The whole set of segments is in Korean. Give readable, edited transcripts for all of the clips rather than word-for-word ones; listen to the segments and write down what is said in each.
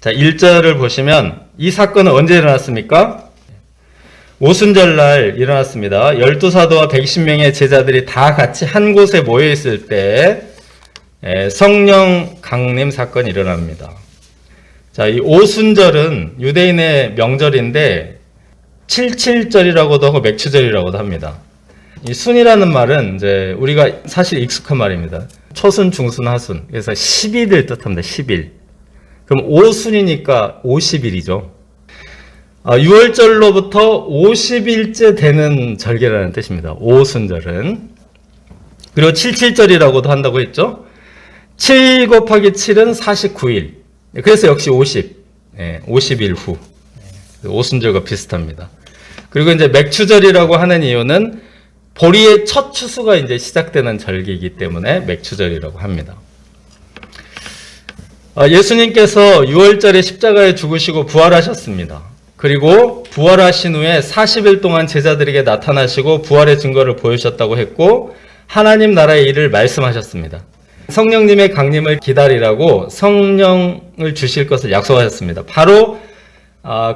자, 1절을 보시면 이 사건은 언제 일어났습니까? 오순절날 일어났습니다. 12사도와 120명의 제자들이 다 같이 한 곳에 모여 있을 때 성령 강림 사건이 일어납니다. 자, 이 오순절은 유대인의 명절인데 77절이라고도 하고 맥추절이라고도 합니다. 이 순이라는 말은 이제 우리가 사실 익숙한 말입니다. 초순, 중순, 하순. 그래서 10일을 뜻합니다. 10일. 그럼 오순이니까 50일이죠. 6월절로부터 50일째 되는 절개라는 뜻입니다. 오순절은. 그리고 77절이라고도 한다고 했죠. 7 곱하기 7은 49일. 그래서 역시 50일 후. 오순절과 비슷합니다. 그리고 이제 맥추절이라고 하는 이유는 보리의 첫 추수가 이제 시작되는 절기이기 때문에 맥추절이라고 합니다. 예수님께서 6월절에 십자가에 죽으시고 부활하셨습니다. 그리고 부활하신 후에 40일 동안 제자들에게 나타나시고 부활의 증거를 보여주셨다고 했고 하나님 나라의 일을 말씀하셨습니다. 성령님의 강림을 기다리라고 성령을 주실 것을 약속하셨습니다. 바로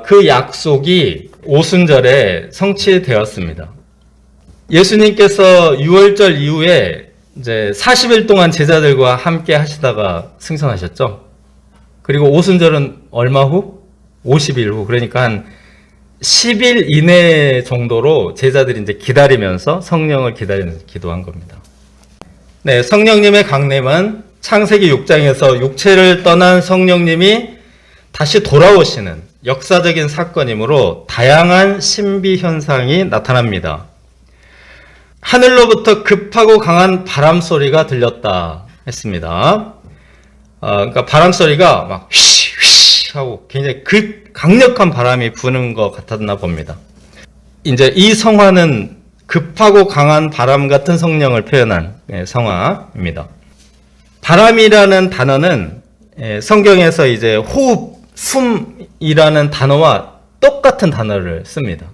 그 약속이 오순절에 성취되었습니다. 예수님께서 6월절 이후에 이제 40일 동안 제자들과 함께 하시다가 승천하셨죠. 그리고 오순절은 얼마 후? 50일 후. 그러니까 한 10일 이내 정도로 제자들이 이제 기다리면서 성령을 기다리면서 기도한 겁니다. 네, 성령님의 강림은 창세기 6장에서 육체를 떠난 성령님이 다시 돌아오시는 역사적인 사건이므로 다양한 신비 현상이 나타납니다. 하늘로부터 급하고 강한 바람 소리가 들렸다 했습니다. 그러니까 바람 소리가 막 휘쉬 하고 굉장히 강력한 바람이 부는 것 같았나 봅니다. 이제 이 성화는 급하고 강한 바람 같은 성령을 표현한 성화입니다. 바람이라는 단어는 성경에서 이제 호흡, 숨이라는 단어와 똑같은 단어를 씁니다.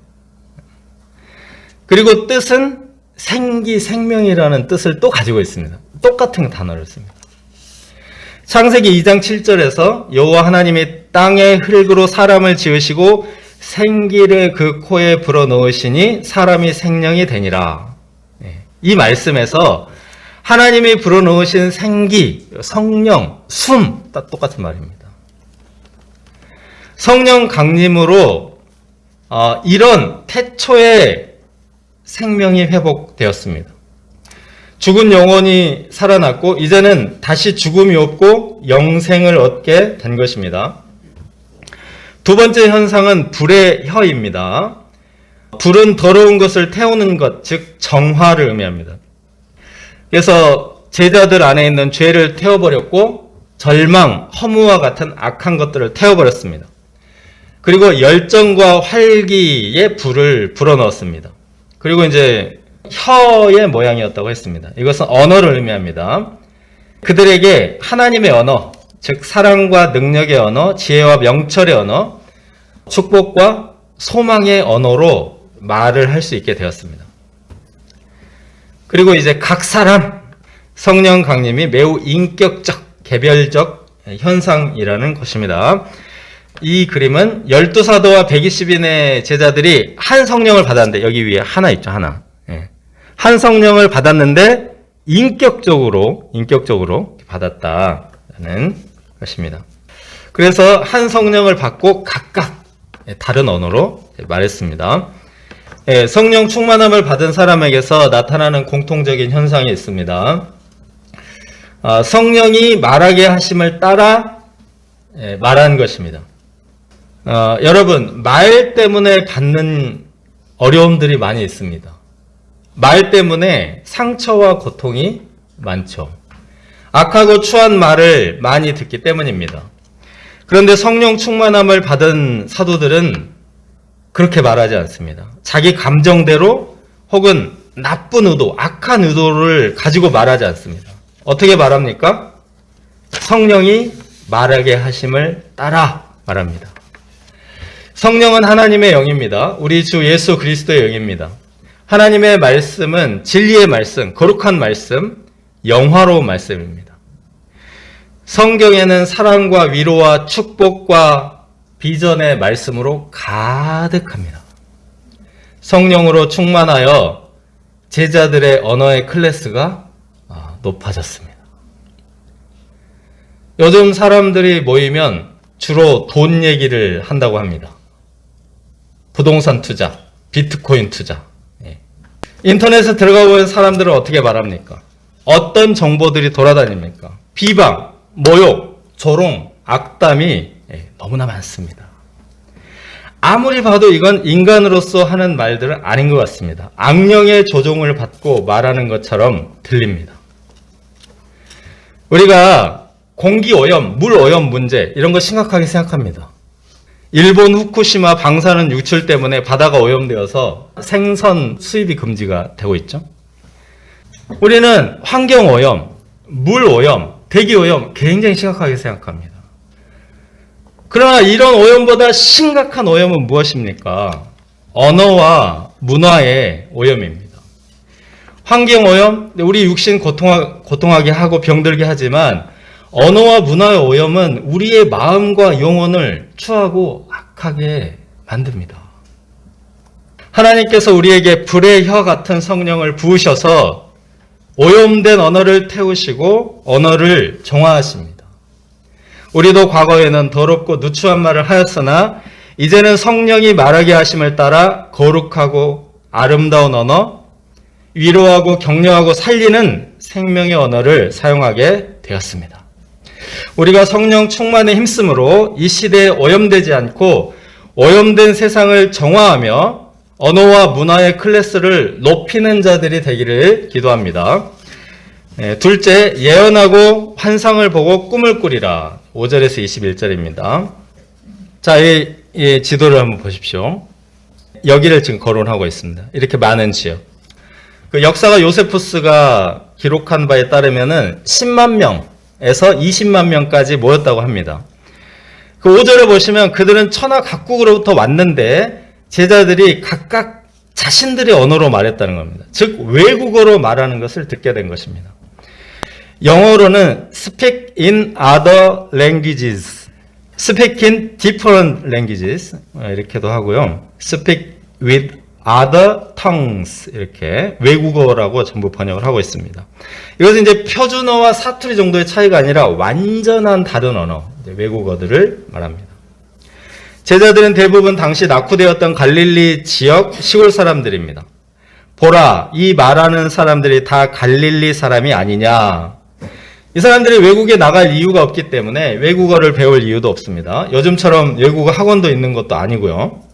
그리고 뜻은 생기, 생명이라는 뜻을 또 가지고 있습니다. 똑같은 단어를 씁니다. 창세기 2장 7절에서 여호와 하나님이 땅의 흙으로 사람을 지으시고 생기를 그 코에 불어넣으시니 사람이 생명이 되니라. 이 말씀에서 하나님이 불어넣으신 생기, 성령, 숨, 다 똑같은 말입니다. 성령 강림으로 이런 태초의 생명이 회복되었습니다. 죽은 영혼이 살아났고 이제는 다시 죽음이 없고 영생을 얻게 된 것입니다. 두 번째 현상은 불의 혀입니다. 불은 더러운 것을 태우는 것, 즉 정화를 의미합니다. 그래서 제자들 안에 있는 죄를 태워버렸고 절망, 허무와 같은 악한 것들을 태워버렸습니다. 그리고 열정과 활기에 불을 불어넣었습니다. 그리고 이제 혀의 모양이었다고 했습니다. 이것은 언어를 의미합니다. 그들에게 하나님의 언어, 즉 사랑과 능력의 언어, 지혜와 명철의 언어, 축복과 소망의 언어로 말을 할 수 있게 되었습니다. 그리고 이제 각 사람 성령 강림이 매우 인격적, 개별적 현상이라는 것입니다. 이 그림은 12사도와 120인의 제자들이 한 성령을 받았는데 여기 위에 하나 있죠, 하나. 한 성령을 받았는데 인격적으로 받았다는 것입니다. 그래서 한 성령을 받고 각각 다른 언어로 말했습니다. 성령 충만함을 받은 사람에게서 나타나는 공통적인 현상이 있습니다. 성령이 말하게 하심을 따라 말한 것입니다. 여러분, 말 때문에 받는 어려움들이 많이 있습니다. 말 때문에 상처와 고통이 많죠. 악하고 추한 말을 많이 듣기 때문입니다. 그런데 성령 충만함을 받은 사도들은 그렇게 말하지 않습니다. 자기 감정대로 혹은 나쁜 의도, 악한 의도를 가지고 말하지 않습니다. 어떻게 말합니까? 성령이 말하게 하심을 따라 말합니다. 성령은 하나님의 영입니다. 우리 주 예수 그리스도의 영입니다. 하나님의 말씀은 진리의 말씀, 거룩한 말씀, 영화로운 말씀입니다. 성경에는 사랑과 위로와 축복과 비전의 말씀으로 가득합니다. 성령으로 충만하여 제자들의 언어의 클래스가 높아졌습니다. 요즘 사람들이 모이면 주로 돈 얘기를 한다고 합니다. 부동산 투자, 비트코인 투자. 인터넷에 들어가 보면 사람들은 어떻게 말합니까? 어떤 정보들이 돌아다닙니까? 비방, 모욕, 조롱, 악담이 너무나 많습니다. 아무리 봐도 이건 인간으로서 하는 말들은 아닌 것 같습니다. 악령의 조종을 받고 말하는 것처럼 들립니다. 우리가 공기 오염, 물 오염 문제 이런 거 심각하게 생각합니다. 일본 후쿠시마 방사능 유출 때문에 바다가 오염되어서 생선 수입이 금지가 되고 있죠. 우리는 환경 오염, 물 오염, 대기 오염 굉장히 심각하게 생각합니다. 그러나 이런 오염보다 심각한 오염은 무엇입니까? 언어와 문화의 오염입니다. 환경 오염, 우리 육신 고통하게 하고 병들게 하지만 언어와 문화의 오염은 우리의 마음과 영혼을 추하고 악하게 만듭니다. 하나님께서 우리에게 불의 혀 같은 성령을 부으셔서 오염된 언어를 태우시고 언어를 정화하십니다. 우리도 과거에는 더럽고 누추한 말을 하였으나 이제는 성령이 말하게 하심을 따라 거룩하고 아름다운 언어, 위로하고 격려하고 살리는 생명의 언어를 사용하게 되었습니다. 우리가 성령 충만에 힘쓰므로 이 시대에 오염되지 않고 오염된 세상을 정화하며 언어와 문화의 클래스를 높이는 자들이 되기를 기도합니다. 둘째, 예언하고 환상을 보고 꿈을 꾸리라. 5절에서 21절입니다. 자, 이 지도를 한번 보십시오. 여기를 지금 거론하고 있습니다. 이렇게 많은 지역. 그 역사가 요세푸스가 기록한 바에 따르면은 10만 명에서 20만 명까지 모였다고 합니다. 그 5절을 보시면 그들은 천하 각국으로부터 왔는데 제자들이 각각 자신들의 언어로 말했다는 겁니다. 즉 외국어로 말하는 것을 듣게 된 것입니다. 영어로는 speak in other languages, speak in different languages 이렇게도 하고요. speak with other tongues 이렇게 외국어라고 전부 번역을 하고 있습니다. 이것은 이제 표준어와 사투리 정도의 차이가 아니라 완전한 다른 언어, 외국어들을 말합니다. 제자들은 대부분 당시 낙후되었던 갈릴리 지역 시골 사람들입니다. 보라, 이 말하는 사람들이 다 갈릴리 사람이 아니냐. 이 사람들이 외국에 나갈 이유가 없기 때문에 외국어를 배울 이유도 없습니다. 요즘처럼 외국어 학원도 있는 것도 아니고요.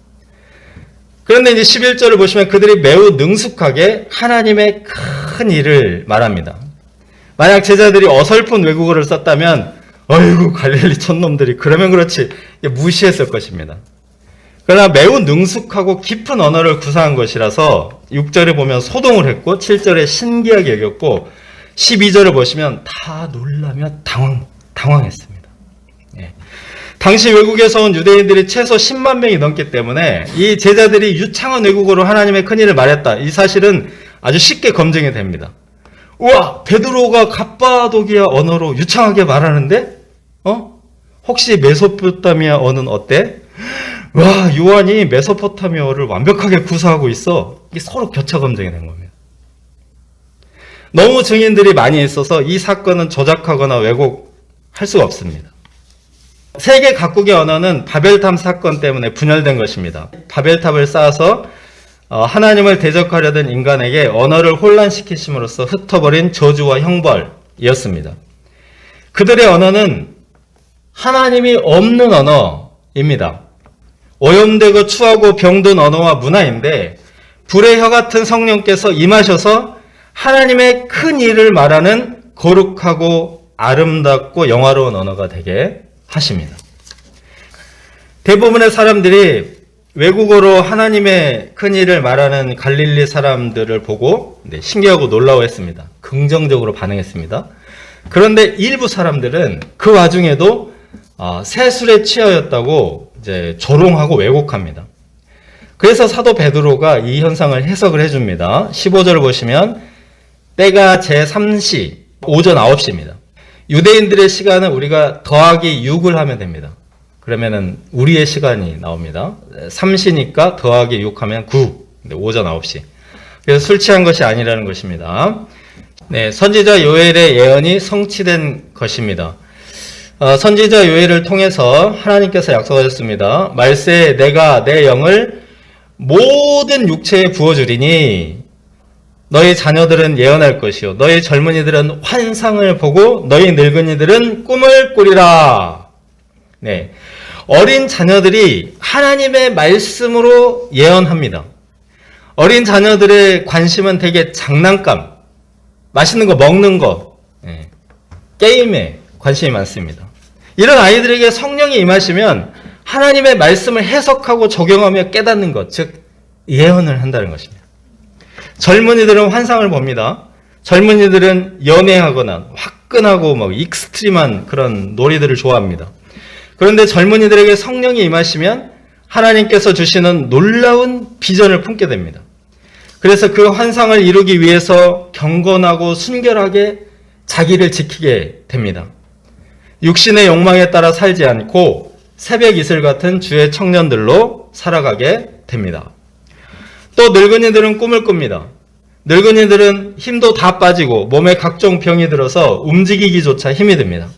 그런데 이제 11절을 보시면 그들이 매우 능숙하게 하나님의 큰 일을 말합니다. 만약 제자들이 어설픈 외국어를 썼다면 어이구 갈릴리 촌놈들이 그러면 그렇지 무시했을 것입니다. 그러나 매우 능숙하고 깊은 언어를 구사한 것이라서 6절에 보면 소동을 했고 7절에 신기하게 여겼고 12절을 보시면 다 놀라며 당황했습니다. 예. 당시 외국에서 온 유대인들이 최소 10만 명이 넘기 때문에 이 제자들이 유창한 외국어로 하나님의 큰일을 말했다. 이 사실은 아주 쉽게 검증이 됩니다. 우와, 베드로가 갑바도기아 언어로 유창하게 말하는데? 혹시 메소포타미아 언어는 어때? 와, 요한이 메소포타미아어를 완벽하게 구사하고 있어. 이게 서로 교차 검증이 된 겁니다. 너무 증인들이 많이 있어서 이 사건은 조작하거나 왜곡할 수가 없습니다. 세계 각국의 언어는 바벨탑 사건 때문에 분열된 것입니다. 바벨탑을 쌓아서 하나님을 대적하려던 인간에게 언어를 혼란시키심으로써 흩어버린 저주와 형벌이었습니다. 그들의 언어는 하나님이 없는 언어입니다. 오염되고 추하고 병든 언어와 문화인데 불의 혀 같은 성령께서 임하셔서 하나님의 큰 일을 말하는 거룩하고 아름답고 영화로운 언어가 되게 하십니다. 대부분의 사람들이 외국어로 하나님의 큰 일을 말하는 갈릴리 사람들을 보고 신기하고 놀라워했습니다. 긍정적으로 반응했습니다. 그런데 일부 사람들은 그 와중에도 세술에 취하였다고 이제 조롱하고 왜곡합니다. 그래서 사도 베드로가 이 현상을 해석을 해줍니다. 15절을 보시면 때가 제3시 오전 9시입니다. 유대인들의 시간은 우리가 더하기 6을 하면 됩니다. 그러면은 우리의 시간이 나옵니다. 3시니까 더하기 6 하면 9. 오전 9시. 그래서 술 취한 것이 아니라는 것입니다. 네, 선지자 요엘의 예언이 성취된 것입니다. 선지자 요엘을 통해서 하나님께서 약속하셨습니다. 말세에 내가 내 영을 모든 육체에 부어주리니 너희 자녀들은 예언할 것이요 너희 젊은이들은 환상을 보고 너희 늙은이들은 꿈을 꾸리라. 네, 어린 자녀들이 하나님의 말씀으로 예언합니다. 어린 자녀들의 관심은 되게 장난감, 맛있는 거 먹는 거, 게임에 관심이 많습니다. 이런 아이들에게 성령이 임하시면 하나님의 말씀을 해석하고 적용하며 깨닫는 것, 즉 예언을 한다는 것입니다. 젊은이들은 환상을 봅니다. 젊은이들은 연애하거나 화끈하고 막 익스트림한 그런 놀이들을 좋아합니다. 그런데 젊은이들에게 성령이 임하시면 하나님께서 주시는 놀라운 비전을 품게 됩니다. 그래서 그 환상을 이루기 위해서 경건하고 순결하게 자기를 지키게 됩니다. 육신의 욕망에 따라 살지 않고 새벽 이슬 같은 주의 청년들로 살아가게 됩니다. 또 늙은이들은 꿈을 꿉니다. 늙은이들은 힘도 다 빠지고 몸에 각종 병이 들어서 움직이기조차 힘이 듭니다.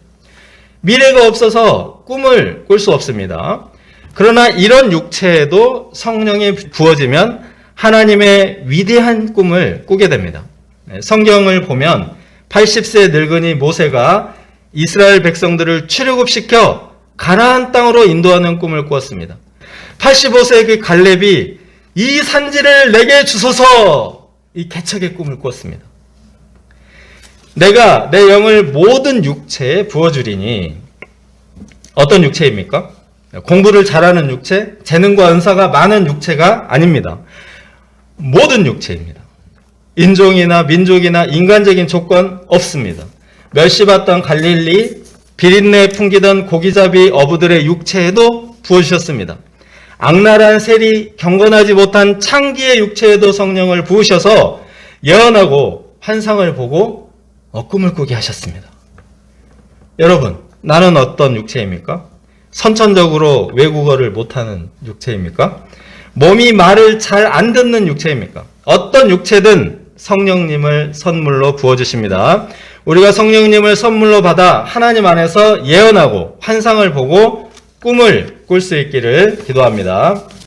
미래가 없어서 꿈을 꿀 수 없습니다. 그러나 이런 육체에도 성령이 부어지면 하나님의 위대한 꿈을 꾸게 됩니다. 성경을 보면 80세 늙은이 모세가 이스라엘 백성들을 출애굽시켜 가나안 땅으로 인도하는 꿈을 꾸었습니다. 85세의 그 갈렙이 이 산지를 내게 주소서, 이 개척의 꿈을 꾸었습니다. 내가 내 영을 모든 육체에 부어주리니, 어떤 육체입니까? 공부를 잘하는 육체, 재능과 은사가 많은 육체가 아닙니다. 모든 육체입니다. 인종이나 민족이나 인간적인 조건 없습니다. 멸시받던 갈릴리, 비린내 풍기던 고기잡이 어부들의 육체에도 부어주셨습니다. 악랄한 세리, 경건하지 못한 창기의 육체에도 성령을 부으셔서 예언하고 환상을 보고 꿈을 꾸게 하셨습니다. 여러분, 나는 어떤 육체입니까? 선천적으로 외국어를 못하는 육체입니까? 몸이 말을 잘 안 듣는 육체입니까? 어떤 육체든 성령님을 선물로 부어주십니다. 우리가 성령님을 선물로 받아 하나님 안에서 예언하고 환상을 보고 꿈을 꿀 수 있기를 기도합니다.